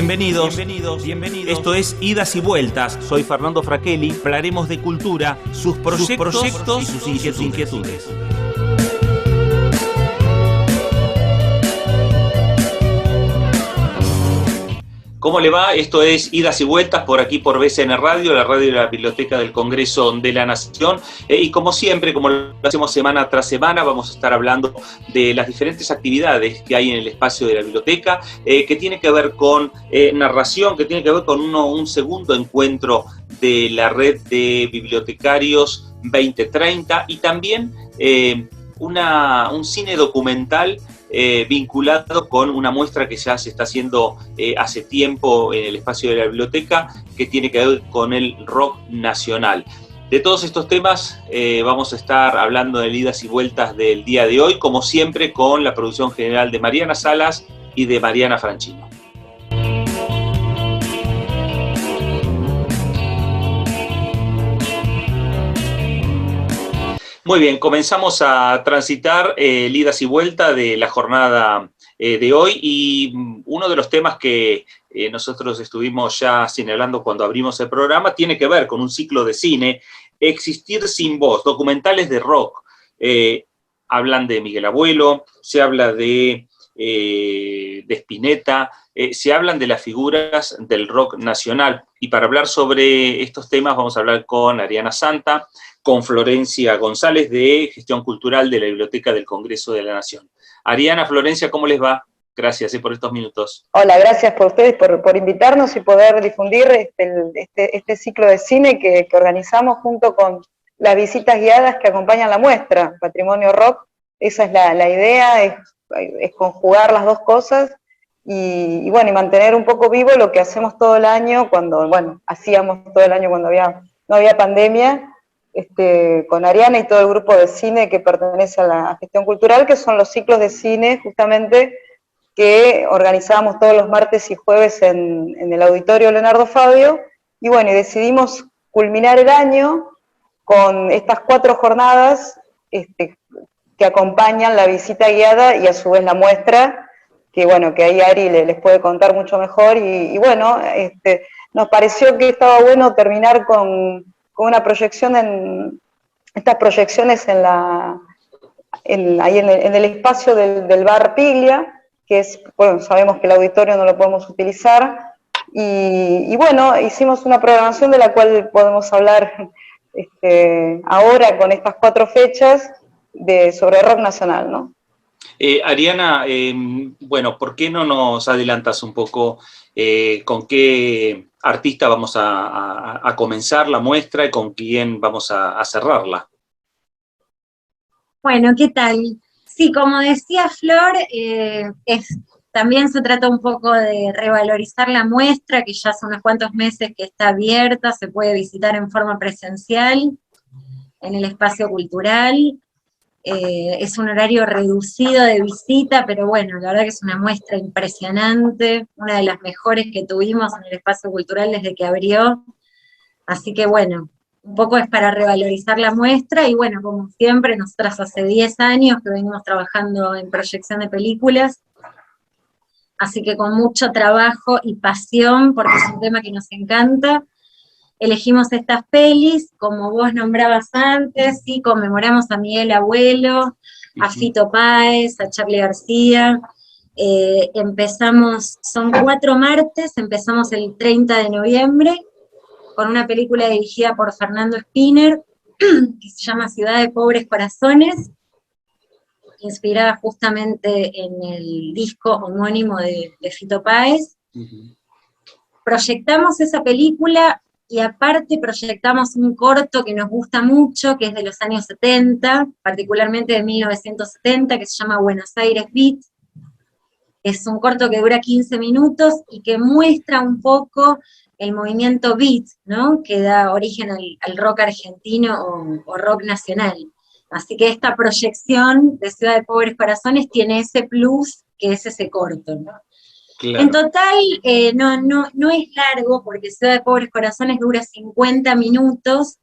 Bienvenidos. Esto es Idas y Vueltas. Soy Fernando Fraquelli. Hablaremos de cultura, sus proyectos y sus inquietudes. ¿Cómo le va? Esto es Idas y Vueltas por aquí por BCN Radio, la radio de la Biblioteca del Congreso de la Nación. Y como siempre, como lo hacemos semana tras semana, vamos a estar hablando de las diferentes actividades que hay en el espacio de la biblioteca, que tiene que ver con narración, que tiene que ver con un segundo encuentro de la red de bibliotecarios 2030 y también un cine documental vinculado con una muestra que ya se está haciendo hace tiempo en el espacio de la biblioteca, que tiene que ver con el rock nacional. De todos estos temas vamos a estar hablando de idas y vueltas del día de hoy, como siempre con la producción general de Mariana Salas y de Mariana Franchino. Muy bien, comenzamos a transitar el idas y vueltas de la jornada de hoy, y uno de los temas que nosotros estuvimos ya señalando cuando abrimos el programa tiene que ver con un ciclo de cine, Existir sin voz, documentales de rock. Hablan de Miguel Abuelo, se habla de Spinetta, se hablan de las figuras del rock nacional, y para hablar sobre estos temas vamos a hablar con Ariana Santa, con Florencia González de Gestión Cultural de la Biblioteca del Congreso de la Nación. Ariana, Florencia, ¿cómo les va? Gracias por estos minutos. Hola, gracias por ustedes por invitarnos y poder difundir este ciclo de cine que organizamos junto con las visitas guiadas que acompañan la muestra, Patrimonio Rock. Esa es la idea, es conjugar las dos cosas y mantener un poco vivo lo que hacemos todo el año, hacíamos todo el año cuando no había pandemia, con Ariana y todo el grupo de cine que pertenece a la gestión cultural, que son los ciclos de cine justamente que organizábamos todos los martes y jueves en el auditorio Leonardo Fabio, y decidimos culminar el año con estas 4 jornadas que acompañan la visita guiada y a su vez la muestra, que ahí Ari les puede contar mucho mejor, nos pareció que estaba bueno terminar con una proyección estas proyecciones ahí en el espacio del bar Piglia, que es, sabemos que el auditorio no lo podemos utilizar, hicimos una programación de la cual podemos hablar ahora con estas 4 fechas sobre rock nacional, ¿no? Ariana, ¿por qué no nos adelantas un poco con qué artista vamos a comenzar la muestra y con quién vamos a cerrarla? Bueno, ¿qué tal? Sí, como decía Flor, también se trata un poco de revalorizar la muestra, que ya hace unos cuantos meses que está abierta, se puede visitar en forma presencial en el espacio cultural. Es un horario reducido de visita, pero la verdad que es una muestra impresionante, una de las mejores que tuvimos en el espacio cultural desde que abrió, así que un poco es para revalorizar la muestra, y como siempre, nosotras hace 10 años que venimos trabajando en proyección de películas, así que con mucho trabajo y pasión, porque es un tema que nos encanta. Elegimos estas pelis, como vos nombrabas antes, y conmemoramos a Miguel Abuelo, a Fito Páez, a Charly García. Son 4 martes, empezamos el 30 de noviembre, con una película dirigida por Fernando Spinner, que se llama Ciudad de Pobres Corazones, inspirada justamente en el disco homónimo de Fito Páez. Proyectamos esa película, y aparte proyectamos un corto que nos gusta mucho, que es de los años 70, particularmente de 1970, que se llama Buenos Aires Beat. Es un corto que dura 15 minutos y que muestra un poco el movimiento beat, ¿no?, que da origen al rock argentino o rock nacional. Así que esta proyección de Ciudad de Pobres Corazones tiene ese plus que es ese corto, ¿no? Claro. En total, no es largo, porque Ciudad de Pobres Corazones dura 50 minutos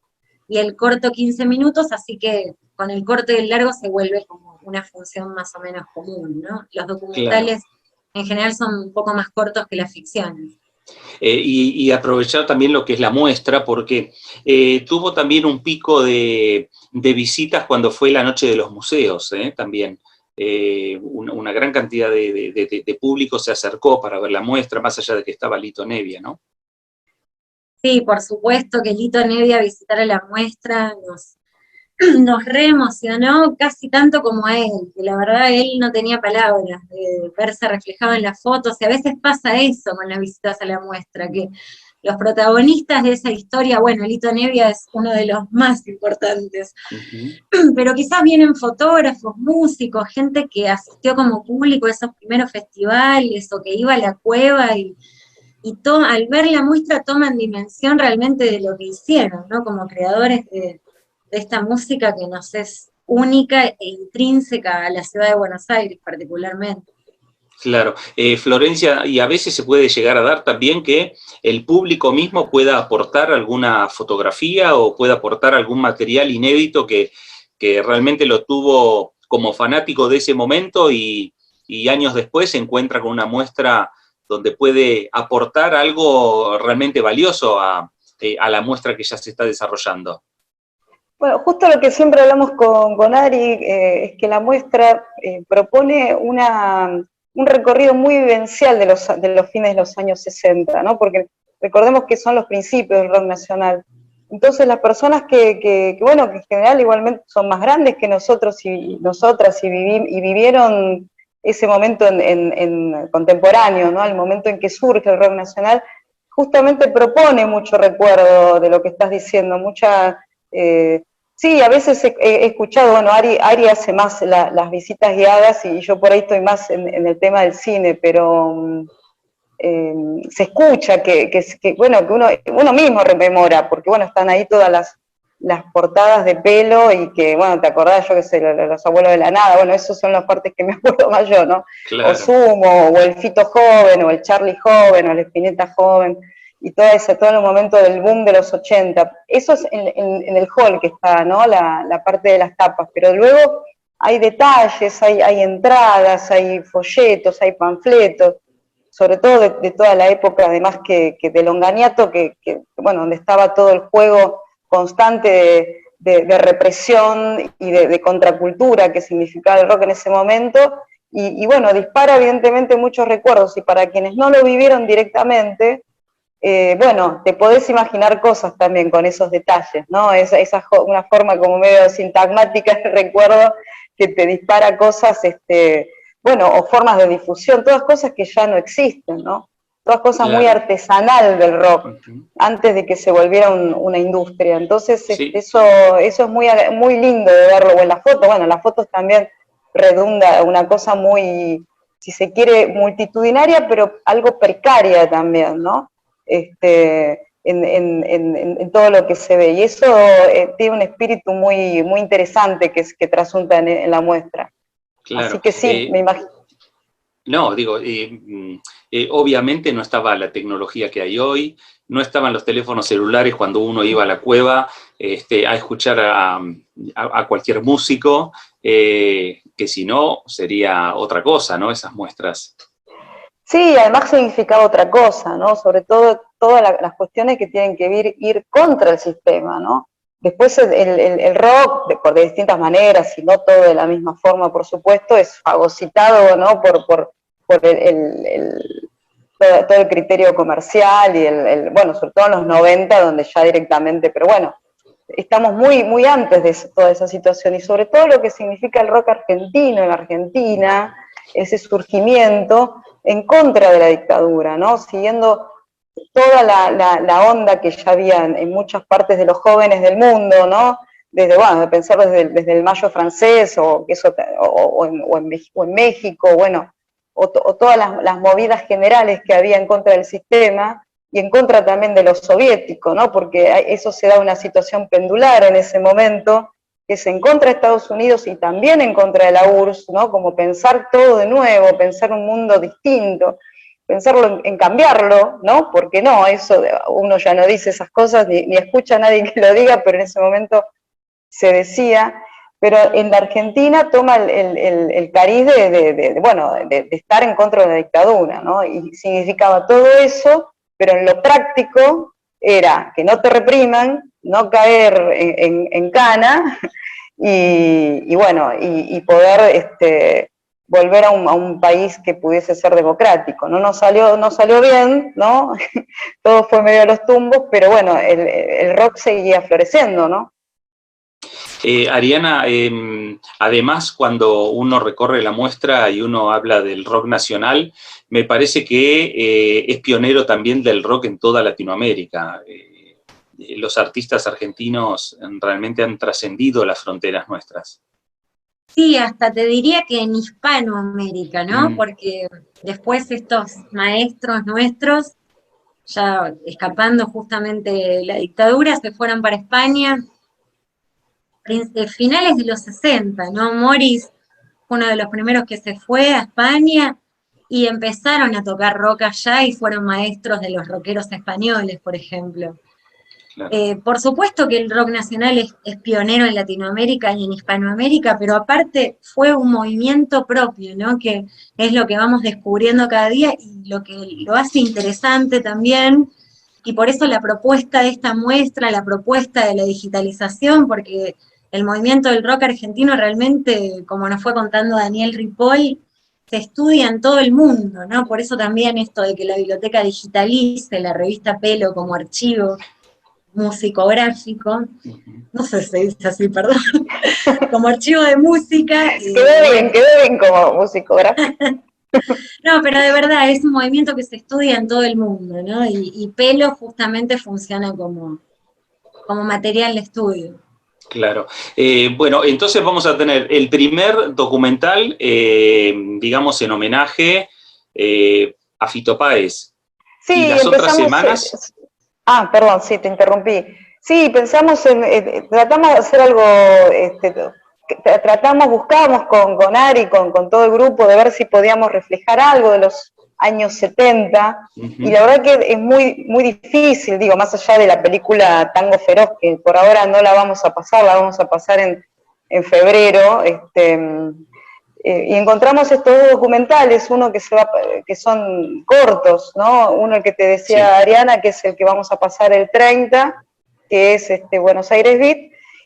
y el corto 15 minutos, así que con el corto y el largo se vuelve como una función más o menos común, ¿no? Los documentales en general son un poco más cortos que las ficciones. Y aprovechar también lo que es la muestra, porque tuvo también un pico de visitas cuando fue la Noche de los Museos, también. Una gran cantidad de público se acercó para ver la muestra, más allá de que estaba Lito Nevia, ¿no? Sí, por supuesto que Lito Nevia visitara la muestra nos reemocionó casi tanto como a él, que la verdad él no tenía palabras de verse reflejado en las fotos, y a veces pasa eso con las visitas a la muestra, que los protagonistas de esa historia, bueno, Lito Nevia es uno de los más importantes, pero quizás vienen fotógrafos, músicos, gente que asistió como público a esos primeros festivales, o que iba a la cueva y al ver la muestra toman dimensión realmente de lo que hicieron, ¿no? Como creadores de esta música que nos es única e intrínseca a la ciudad de Buenos Aires particularmente. Claro, Florencia, y a veces se puede llegar a dar también que el público mismo pueda aportar alguna fotografía o pueda aportar algún material inédito que realmente lo tuvo como fanático de ese momento y años después se encuentra con una muestra donde puede aportar algo realmente valioso a la muestra que ya se está desarrollando. Bueno, justo lo que siempre hablamos con Ari, es que la muestra propone un recorrido muy vivencial de los fines de los años 60, ¿no? Porque recordemos que son los principios del rock nacional. Entonces las personas bueno, que en general igualmente son más grandes que nosotros y nosotras y vivieron ese momento en contemporáneo, ¿no? El momento en que surge el rock nacional, justamente propone mucho recuerdo de lo que estás diciendo, sí, a veces he escuchado, bueno, Ari hace más las visitas guiadas y yo por ahí estoy más en el tema del cine, pero se escucha bueno, que uno mismo rememora, porque bueno, están ahí todas las portadas de pelo y que, bueno, te acordás, yo qué sé, los abuelos de la nada, bueno, esos son las partes que me acuerdo más yo, ¿no? Claro. O Sumo, o el Fito joven, o el Charlie joven, o el Spinetta joven, y todo el momento del boom de los 80. Eso es en el hall que está, ¿no? La parte de las tapas, pero luego hay detalles, hay entradas, hay folletos, hay panfletos, sobre todo de toda la época, además que de Longaniato, bueno, donde estaba todo el juego constante de represión y de contracultura que significaba el rock en ese momento, y bueno, dispara evidentemente muchos recuerdos, y para quienes no lo vivieron directamente, bueno, te podés imaginar cosas también con esos detalles, ¿no? Una forma como medio sintagmática de recuerdo que te dispara cosas, bueno, o formas de difusión, todas cosas que ya no existen, ¿no? Todas cosas muy artesanal del rock, antes de que se volviera una industria. Entonces, sí. Eso es muy lindo de verlo. O en las fotos, bueno, las fotos también redunda una cosa muy, si se quiere, multitudinaria, pero algo precaria también, ¿no? En todo lo que se ve. Y eso tiene un espíritu muy, muy interesante que trasunta en la muestra. Claro. Así que sí, me imagino. No, digo, obviamente no estaba la tecnología que hay hoy, no estaban los teléfonos celulares cuando uno iba a la cueva a escuchar a cualquier músico, que si no sería otra cosa, ¿no? Esas muestras. Sí, además significaba otra cosa, ¿no? Sobre todo todas las cuestiones que tienen que ir contra el sistema, ¿no? Después el rock, de distintas maneras, y no todo de la misma forma, por supuesto, es fagocitado, ¿no? Por todo el criterio comercial y bueno, sobre todo en los 90, donde ya directamente, pero bueno, estamos muy, muy antes de toda esa situación, y sobre todo lo que significa el rock argentino en Argentina, ese surgimiento en contra de la dictadura, ¿no? Siguiendo toda la onda que ya había en muchas partes de los jóvenes del mundo, ¿no? Desde, bueno, de pensar desde el Mayo francés, o en México, bueno, o todas las movidas generales que había en contra del sistema, y en contra también de lo soviético, ¿no? Porque eso se da una situación pendular en ese momento, que es en contra de Estados Unidos y también en contra de la URSS, ¿no? Como pensar todo de nuevo, pensar un mundo distinto, pensarlo en cambiarlo, ¿no? Porque no, eso uno ya no dice esas cosas, ni escucha a nadie que lo diga, pero en ese momento se decía. pero en la Argentina toma el cariz de estar en contra de la dictadura, ¿no? Y significaba todo eso, pero en lo práctico era que no te repriman, no caer en cana, y poder volver a un país que pudiese ser democrático. No salió bien, ¿no? Todo fue medio a los tumbos, pero bueno, el rock seguía floreciendo, ¿no? Ariana, además cuando uno recorre la muestra y uno habla del rock nacional, me parece que es pionero también del rock en toda Latinoamérica. Los artistas argentinos realmente han trascendido las fronteras nuestras. Sí, hasta te diría que en Hispanoamérica, ¿no? Porque después estos maestros nuestros, ya escapando justamente de la dictadura, se fueron para España, finales de los 60, ¿no? Morris fue uno de los primeros que se fue a España y empezaron a tocar rock allá y fueron maestros de los rockeros españoles, por ejemplo. Claro. Por supuesto que el rock nacional es pionero en Latinoamérica y en Hispanoamérica, pero aparte fue un movimiento propio, ¿no? Que es lo que vamos descubriendo cada día y lo que lo hace interesante también, y por eso la propuesta de esta muestra, la propuesta de la digitalización, porque el movimiento del rock argentino realmente, como nos fue contando Daniel Ripoll, se estudia en todo el mundo, ¿no? Por eso también esto de que la biblioteca digitalice la revista Pelo como archivo musicográfico, no sé si se dice así, perdón, como archivo de música. Quedó bien como musicográfico. No, pero de verdad es un movimiento que se estudia en todo el mundo, ¿no? Y Pelo justamente funciona como material de estudio. Claro. Bueno, entonces vamos a tener el primer documental, digamos, en homenaje a Fito Páez. Sí, y las otras semanas... perdón, sí, te interrumpí. Sí, pensamos tratamos de hacer algo, buscábamos con Ari, con todo el grupo, de ver si podíamos reflejar algo de los años 70, y la verdad que es muy, muy difícil, digo, más allá de la película Tango Feroz, que por ahora no la vamos a pasar, la vamos a pasar en febrero, y encontramos estos dos documentales, uno que son cortos, ¿no? Uno el que te decía sí. Ariana, que es el que vamos a pasar el 30, que es Buenos Aires Beat,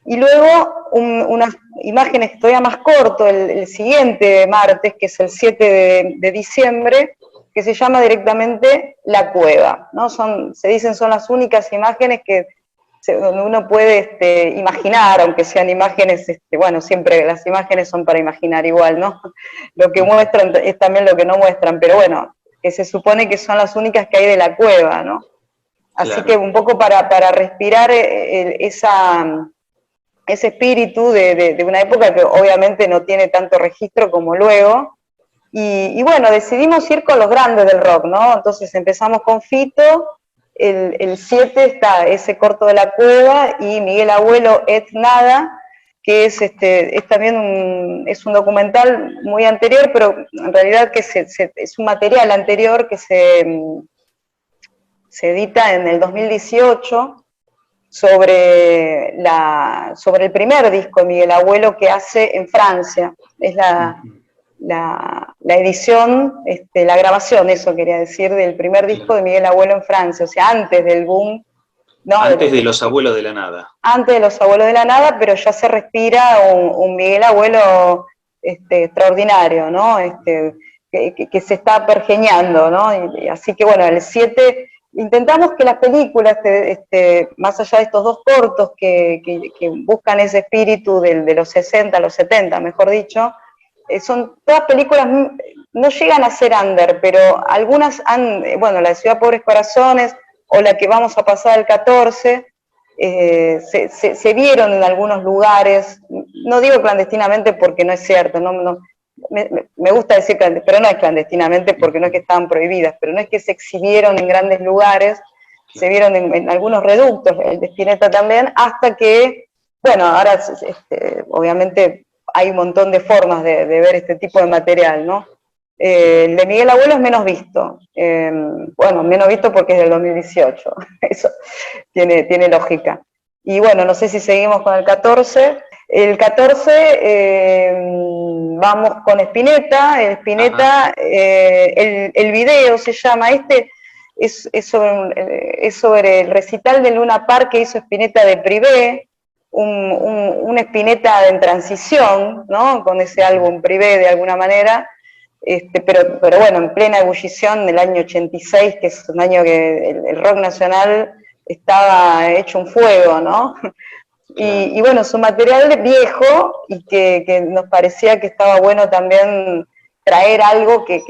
y luego unas imágenes todavía más corto, el siguiente martes, que es el 7 de diciembre, que se llama directamente La Cueva, ¿no? Son las únicas imágenes donde uno puede imaginar, aunque sean imágenes, siempre las imágenes son para imaginar igual, ¿no? Lo que muestran es también lo que no muestran, pero bueno, que se supone que son las únicas que hay de la cueva, ¿no? Así claro. Que un poco para respirar ese espíritu de una época que obviamente no tiene tanto registro como luego, y bueno, decidimos ir con los grandes del rock, ¿no? Entonces empezamos con Fito, el 7 está ese corto de La Cueva, y Miguel Abuelo, Et Nada, que es también un documental muy anterior, pero en realidad que es un material anterior que se edita en el 2018 sobre el primer disco de Miguel Abuelo que hace en Francia. Es la edición, la grabación, eso quería decir, del primer disco de Miguel Abuelo en Francia, o sea, antes del boom. No, antes de Los Abuelos de la Nada. Antes de Los Abuelos de la Nada, pero ya se respira un Miguel Abuelo extraordinario, ¿no? Que se está pergeñando, ¿no? Y así que bueno, el 7 intentamos que las películas, más allá de estos dos cortos que buscan ese espíritu de los 60, los 70, mejor dicho, son todas películas, no llegan a ser under, pero algunas la de Ciudad Pobres Corazones, o la que vamos a pasar el 14, se vieron en algunos lugares, no digo clandestinamente porque no es cierto, me gusta decir clandestinamente, pero no es clandestinamente porque no es que estaban prohibidas, pero no es que se exhibieron en grandes lugares, se vieron en algunos reductos, el de Spinetta también, hasta que, bueno, ahora obviamente hay un montón de formas de ver este tipo de material, ¿no? El de Miguel Abuelo es menos visto, menos visto porque es del 2018, eso tiene lógica. Y bueno, no sé si seguimos con el 14. El 14 vamos con Spinetta. Spinetta, el video se llama, es sobre el recital de Luna Park que hizo Spinetta de Privé, un Spinetta en transición, ¿no? Con ese álbum Privé de alguna manera, pero bueno, en plena ebullición del año 86, que es un año que el rock nacional estaba hecho un fuego, ¿no? Y bueno, su material es viejo y que nos parecía que estaba bueno también traer algo que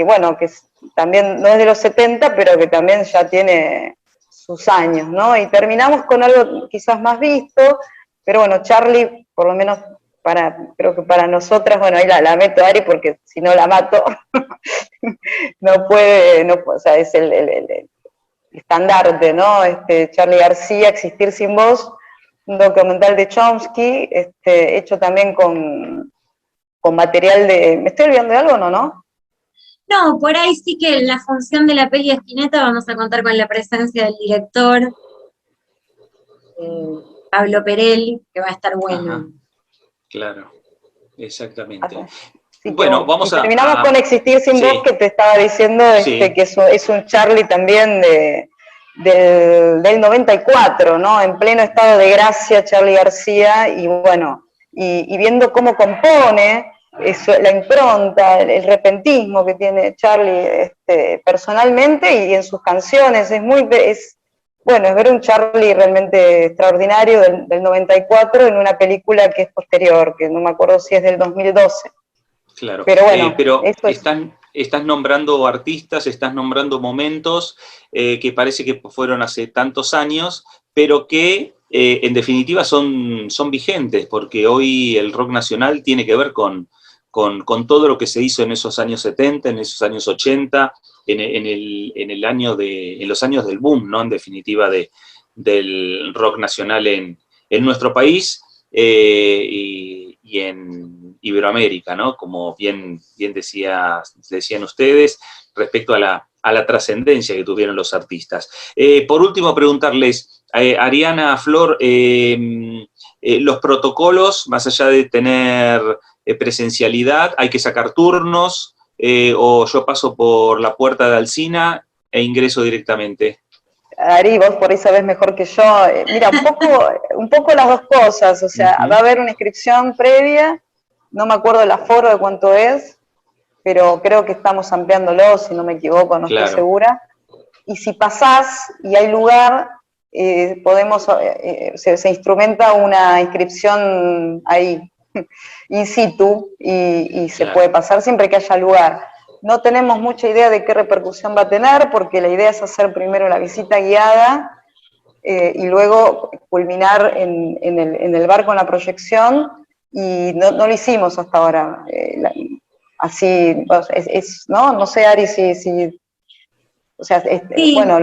también no es de los 70, pero que también ya tiene sus años, ¿no? Y terminamos con algo quizás más visto, pero bueno, Charlie, por lo menos creo que para nosotras, bueno, ahí la meto a Ari porque si no la mato, no puede, o sea, es el estandarte, ¿no? Charly García, Existir sin vos, un documental de Chomsky, hecho también con material de... ¿Me estoy olvidando de algo, no? No, por ahí sí que en la función de la peli de Spinetta vamos a contar con la presencia del director, Pablo Perelli, que va a estar bueno. Ajá. Claro, exactamente. Sí, bueno, vamos a... Terminamos con Existir sin vos, que te estaba diciendo que es un Charlie también del 94, ¿no? En pleno estado de gracia, Charly García, y bueno, y viendo cómo compone, la impronta, el repentismo que tiene Charly personalmente y en sus canciones, es ver un Charly realmente extraordinario del 94 en una película que es posterior, que no me acuerdo si es del 2012. Claro, pero bueno, estás nombrando artistas, estás nombrando momentos que parece que fueron hace tantos años, pero que en definitiva son vigentes, porque hoy el rock nacional tiene que ver con todo lo que se hizo en esos años 70, en esos años 80, en los años del boom, ¿no? En definitiva, del rock nacional en nuestro país y en Iberoamérica, ¿no? Como bien decían ustedes, respecto a la trascendencia que tuvieron los artistas. Por último, preguntarles, Ariana, Flor, los protocolos, más allá de tener presencialidad, hay que sacar turnos, o yo paso por la puerta de Alsina e ingreso directamente. Ari, vos por ahí sabés mejor que yo. Mira, un poco las dos cosas, o sea, va a haber una inscripción previa, no me acuerdo el aforo de cuánto es, pero creo que estamos ampliándolo, si no me equivoco, no estoy segura. Y si pasás y hay lugar, se instrumenta una inscripción ahí, in situ, y se puede pasar siempre que haya lugar. No tenemos mucha idea de qué repercusión va a tener, porque la idea es hacer primero la visita guiada y luego culminar en el bar con la proyección, y no lo hicimos hasta ahora. Así, no sé, Ari, si o sea, sí, bueno,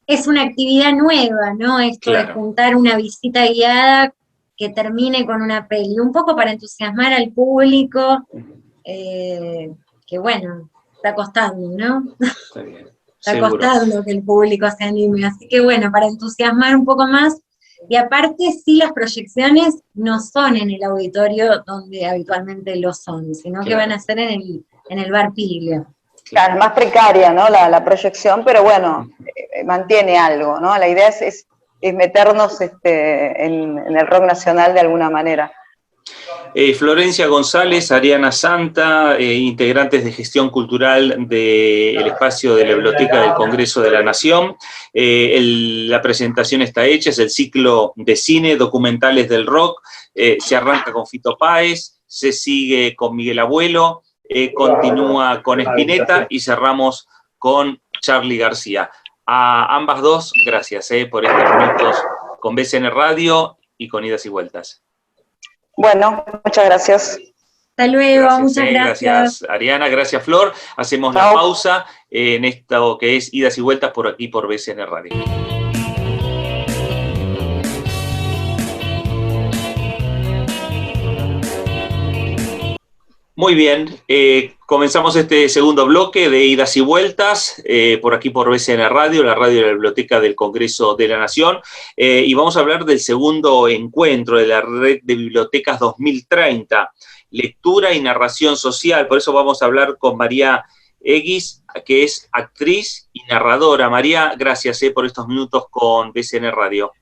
es una actividad nueva, ¿no? Esto de juntar una visita guiada que termine con una peli, un poco para entusiasmar al público, que bueno, está costando, ¿no? Está bien. Está costando que el público se anime, así que bueno, para entusiasmar un poco más, y aparte sí, las proyecciones no son en el auditorio donde habitualmente lo son, sino que van a ser en el bar Piglio. Claro, más precaria, ¿no? La proyección, pero bueno, mantiene algo, ¿no? La idea es meternos en el rock nacional de alguna manera. Florencia González, Ariana Santa, integrantes de gestión cultural del espacio de la Biblioteca del Congreso de la Nación. La presentación está hecha, es el ciclo de cine, documentales del rock. Se arranca con Fito Páez, se sigue con Miguel Abuelo, continúa con Spinetta y cerramos con Charly García. A ambas dos, gracias por estos minutos con BCN Radio y con Idas y Vueltas. Bueno, muchas gracias. Hasta luego, muchas gracias. Gracias, Ariana, gracias, Flor. Hacemos la pausa en esto que es Idas y Vueltas por aquí, por BCN Radio. Muy bien, comenzamos este segundo bloque de idas y vueltas, por aquí por BCN Radio, la radio de la Biblioteca del Congreso de la Nación, y vamos a hablar del segundo encuentro de la Red de Bibliotecas 2030, lectura y narración social. Por eso vamos a hablar con María Eguis, que es actriz y narradora. María, gracias por estos minutos con BCN Radio.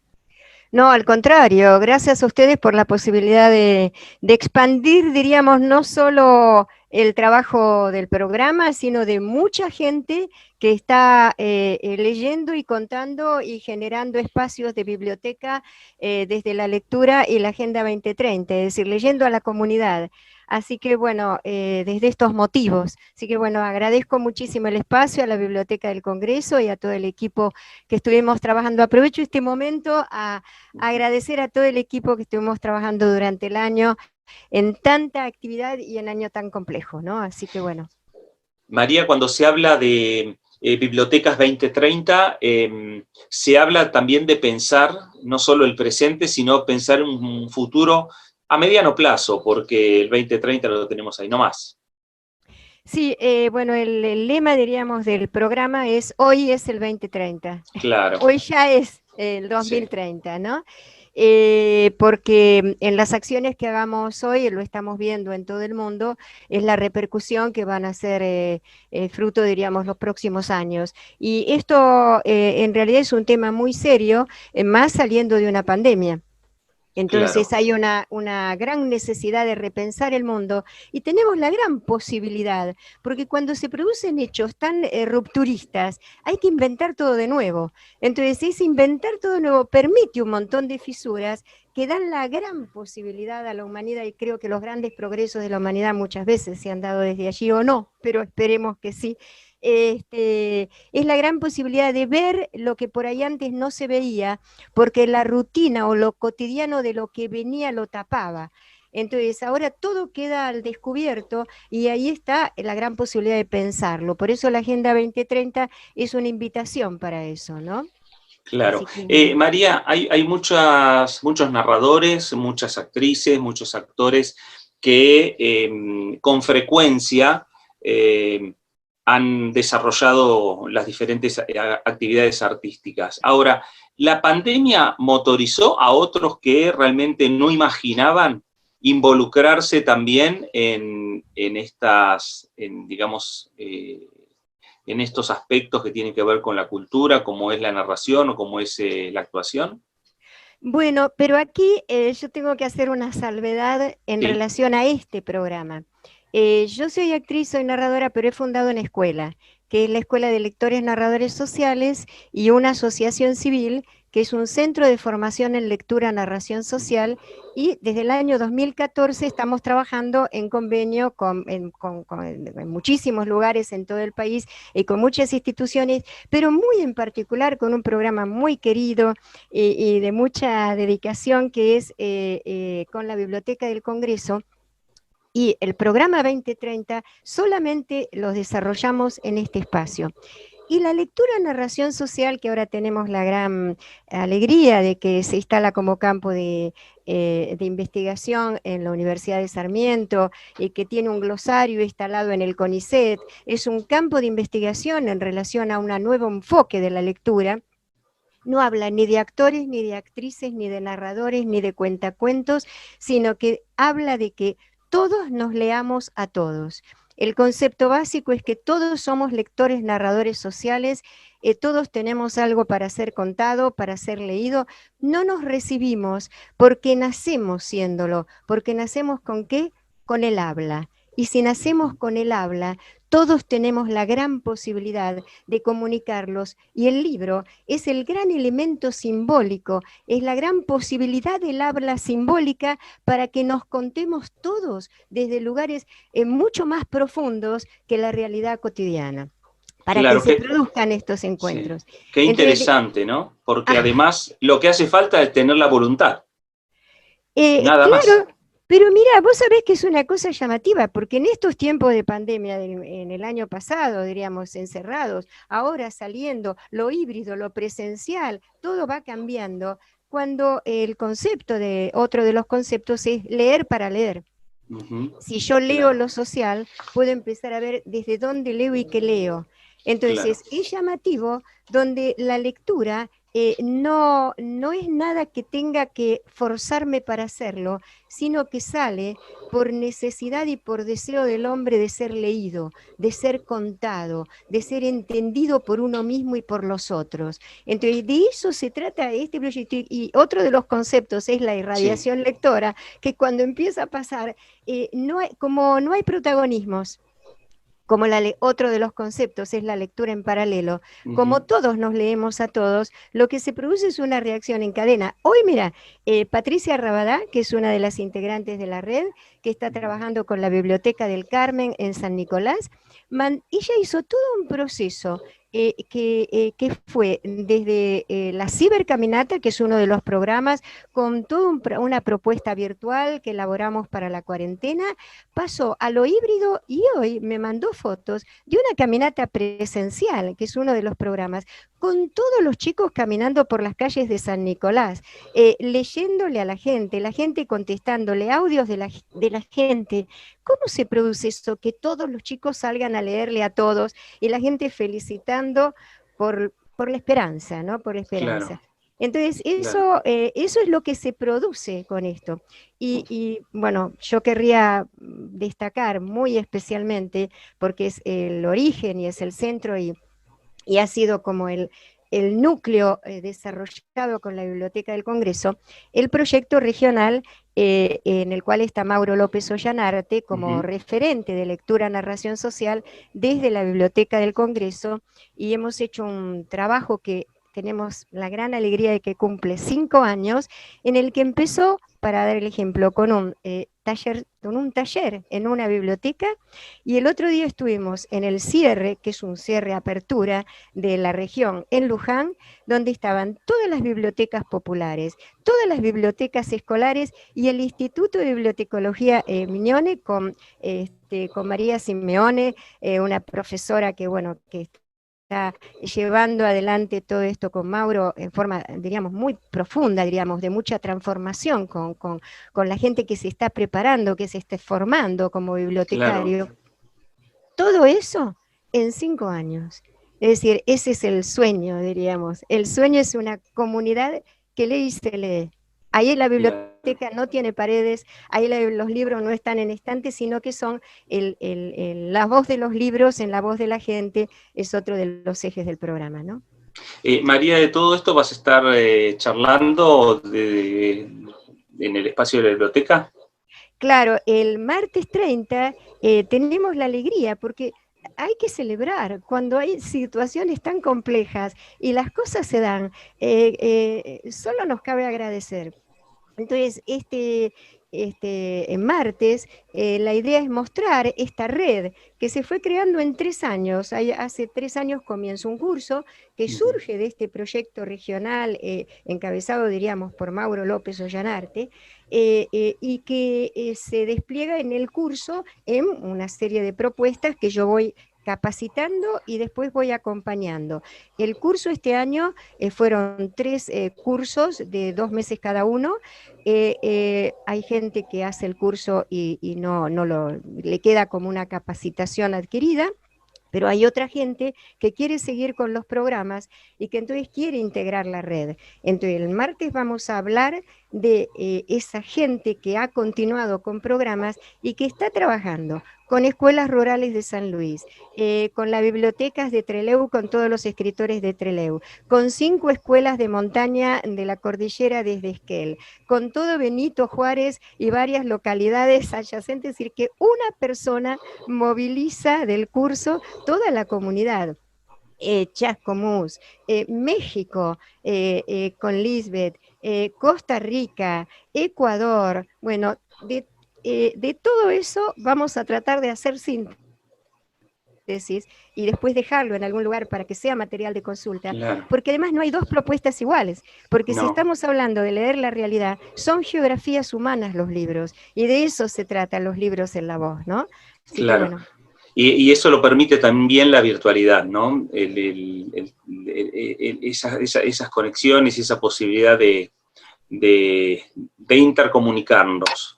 No, al contrario, gracias a ustedes por la posibilidad de expandir, diríamos, no solo el trabajo del programa, sino de mucha gente que está leyendo y contando y generando espacios de biblioteca desde la lectura y la Agenda 2030, es decir, leyendo a la comunidad. Así que bueno, desde estos motivos. Así que bueno, agradezco muchísimo el espacio a la Biblioteca del Congreso y a todo el equipo que estuvimos trabajando. Aprovecho este momento a agradecer a todo el equipo que estuvimos trabajando durante el año en tanta actividad y en año tan complejo, ¿no? Así que bueno. María, cuando se habla de Bibliotecas 2030, se habla también de pensar no solo el presente, sino pensar en un futuro a mediano plazo, porque el 2030 lo tenemos ahí nomás. Sí, bueno, el lema, diríamos, del programa es hoy es el 2030. Claro. Hoy ya es el 2030, sí. ¿No? Porque en las acciones que hagamos hoy, lo estamos viendo en todo el mundo, es la repercusión que van a ser fruto, diríamos, los próximos años. Y esto en realidad es un tema muy serio, más saliendo de una pandemia. Entonces claro, hay una gran necesidad de repensar el mundo y tenemos la gran posibilidad, porque cuando se producen hechos tan rupturistas, hay que inventar todo de nuevo. Entonces ese inventar todo de nuevo permite un montón de fisuras que dan la gran posibilidad a la humanidad, y creo que los grandes progresos de la humanidad muchas veces se han dado desde allí o no, pero esperemos que sí. Es la gran posibilidad de ver lo que por ahí antes no se veía, porque la rutina o lo cotidiano de lo que venía lo tapaba. Entonces ahora todo queda al descubierto y ahí está la gran posibilidad de pensarlo. Por eso la Agenda 2030 es una invitación para eso, ¿no? Claro. María, hay muchos narradores, muchas actrices, muchos actores que con frecuencia han desarrollado las diferentes actividades artísticas. Ahora, ¿la pandemia motorizó a otros que realmente no imaginaban involucrarse también en estos aspectos que tienen que ver con la cultura, como es la narración o como es la actuación? Bueno, pero aquí yo tengo que hacer una salvedad en relación a este programa. Yo soy actriz, soy narradora, pero he fundado una escuela, que es la Escuela de Lectores Narradores Sociales, y una asociación civil, que es un centro de formación en lectura, narración social, y desde el año 2014 estamos trabajando en convenio en muchísimos lugares en todo el país y con muchas instituciones, pero muy en particular con un programa muy querido y de mucha dedicación, que es con la Biblioteca del Congreso. Y el programa 2030 solamente lo desarrollamos en este espacio. Y la lectura-narración social, que ahora tenemos la gran alegría de que se instala como campo de investigación en la Universidad de Sarmiento, y que tiene un glosario instalado en el CONICET, es un campo de investigación en relación a un nuevo enfoque de la lectura. No habla ni de actores, ni de actrices, ni de narradores, ni de cuentacuentos, sino que habla de que todos nos leamos a todos. El concepto básico es que todos somos lectores, narradores sociales, todos tenemos algo para ser contado, para ser leído. No nos recibimos porque nacemos siéndolo, porque nacemos ¿con qué? Con el habla. Y si nacemos con el habla, todos tenemos la gran posibilidad de comunicarlos, y el libro es el gran elemento simbólico, es la gran posibilidad del habla simbólica para que nos contemos todos desde lugares mucho más profundos que la realidad cotidiana, para claro, que se produzcan estos encuentros. Sí. Qué interesante, ¿no? Porque además lo que hace falta es tener la voluntad. Nada más. Pero mira, vos sabés que es una cosa llamativa, porque en estos tiempos de pandemia, en el año pasado, diríamos, encerrados, ahora saliendo, lo híbrido, lo presencial, todo va cambiando, cuando el concepto otro de los conceptos es leer para leer. Si yo leo Claro. lo social, puedo empezar a ver desde dónde leo y qué leo. Entonces, Claro. es llamativo donde la lectura no es nada que tenga que forzarme para hacerlo, sino que sale por necesidad y por deseo del hombre de ser leído, de ser contado, de ser entendido por uno mismo y por los otros. Entonces, de eso se trata este proyecto. Y otro de los conceptos es la Sí, irradiación lectora, que cuando empieza a pasar, como no hay protagonismos, como otro de los conceptos es la lectura en paralelo, como todos nos leemos a todos, lo que se produce es una reacción en cadena. Hoy, mira, Patricia Rabadá, que es una de las integrantes de la red, que está trabajando con la Biblioteca del Carmen en San Nicolás, ella hizo todo un proceso que fue desde la cibercaminata, que es uno de los programas, con toda una propuesta virtual que elaboramos para la cuarentena, pasó a lo híbrido y hoy me mandó fotos de una caminata presencial, que es uno de los programas, con todos los chicos caminando por las calles de San Nicolás, leyéndole a la gente contestándole audios de la gente. ¿Cómo se produce eso? Que todos los chicos salgan a leerle a todos y la gente felicitando por la esperanza, ¿no? Por la esperanza. claro, Entonces, claro. eso es lo que se produce con esto. Y, bueno, yo querría destacar muy especialmente, porque es el origen y es el centro y ha sido como el núcleo desarrollado con la Biblioteca del Congreso, el proyecto regional en el cual está Mauro López Ollanarte como referente de lectura narración social desde la Biblioteca del Congreso, y hemos hecho un trabajo que tenemos la gran alegría de que cumple 5 años, en el que empezó, para dar el ejemplo, con un taller en una biblioteca, y el otro día estuvimos en el cierre, que es un cierre apertura de la región en Luján, donde estaban todas las bibliotecas populares, todas las bibliotecas escolares y el Instituto de Bibliotecología Miñone con María Simeone, una profesora que, bueno, que está llevando adelante todo esto con Mauro en forma, diríamos, muy profunda, diríamos, de mucha transformación con la gente que se está preparando, que se esté formando como Claro. bibliotecario. Todo eso en 5 años. Es decir, ese es el sueño, diríamos. El sueño es una comunidad que lee y se lee. Ahí la biblioteca no tiene paredes, ahí los libros no están en estantes, sino que son la voz de los libros en la voz de la gente, es otro de los ejes del programa, ¿no? María, de todo esto vas a estar charlando en el espacio de la biblioteca. Claro, el martes 30 tenemos la alegría porque hay que celebrar cuando hay situaciones tan complejas y las cosas se dan, solo nos cabe agradecer. Entonces, en martes, la idea es mostrar esta red que se fue creando en 3 años. Hace 3 años comienza un curso que surge de este proyecto regional encabezado, diríamos, por Mauro López Ollanarte, y que se despliega en el curso en una serie de propuestas que yo voy capacitando y después voy acompañando. El curso este año fueron 3 cursos de 2 meses cada uno. Hay gente que hace el curso y no le queda como una capacitación adquirida, pero hay otra gente que quiere seguir con los programas y que entonces quiere integrar la red. Entonces el martes vamos a hablar de esa gente que ha continuado con programas y que está trabajando con escuelas rurales de San Luis, con las bibliotecas de Trelew, con todos los escritores de Trelew, con 5 escuelas de montaña de la cordillera desde Esquel, con todo Benito Juárez y varias localidades adyacentes, es decir, que una persona moviliza del curso toda la comunidad. Chascomús, México con Lisbeth, Costa Rica, Ecuador, bueno, de todo eso vamos a tratar de hacer síntesis y después dejarlo en algún lugar para que sea material de consulta, Claro. porque además no hay 2 propuestas iguales, porque si estamos hablando de leer la realidad, son geografías humanas los libros, y de eso se tratan los libros en la voz, ¿no? Así Claro. que bueno. Y eso lo permite también la virtualidad, ¿no? Esas conexiones y esa posibilidad de intercomunicarnos.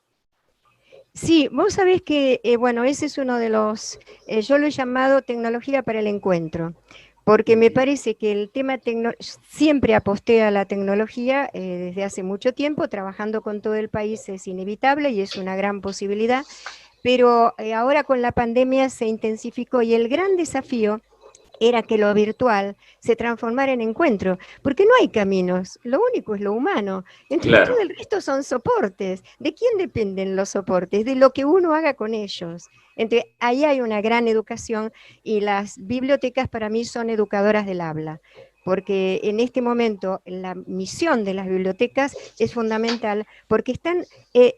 Sí, vos sabés que, bueno, ese es uno de los, yo lo he llamado tecnología para el encuentro, porque me parece que el tema siempre aposté a la tecnología desde hace mucho tiempo, trabajando con todo el país es inevitable y es una gran posibilidad, pero ahora con la pandemia se intensificó y el gran desafío era que lo virtual se transformara en encuentro, porque no hay caminos, lo único es lo humano. Entonces todo Claro. el resto son soportes. ¿De quién dependen los soportes? De lo que uno haga con ellos. Entonces ahí hay una gran educación y las bibliotecas para mí son educadoras del habla, porque en este momento la misión de las bibliotecas es fundamental porque están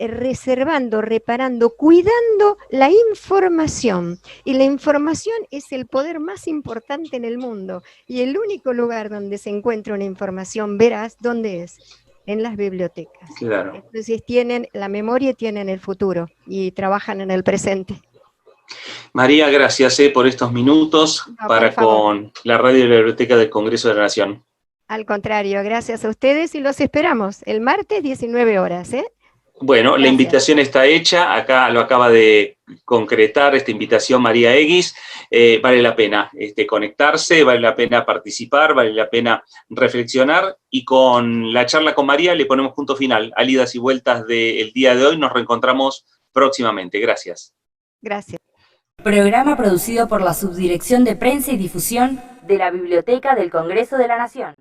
reservando, reparando, cuidando la información. Y la información es el poder más importante en el mundo. Y el único lugar donde se encuentra una información veraz, ¿dónde es? En las bibliotecas. Claro. Entonces tienen la memoria y tienen el futuro y trabajan en el presente. María, gracias por estos minutos No, para con la radio y la Biblioteca del Congreso de la Nación. Al contrario, gracias a ustedes y los esperamos el martes 19 horas. Bueno, Gracias. la invitación está hecha, acá lo acaba de concretar esta invitación María Eguis, vale la pena conectarse, vale la pena participar, vale la pena reflexionar y con la charla con María le ponemos punto final al idas y vueltas del día de hoy, nos reencontramos próximamente, gracias. Gracias. Programa producido por la Subdirección de Prensa y Difusión de la Biblioteca del Congreso de la Nación.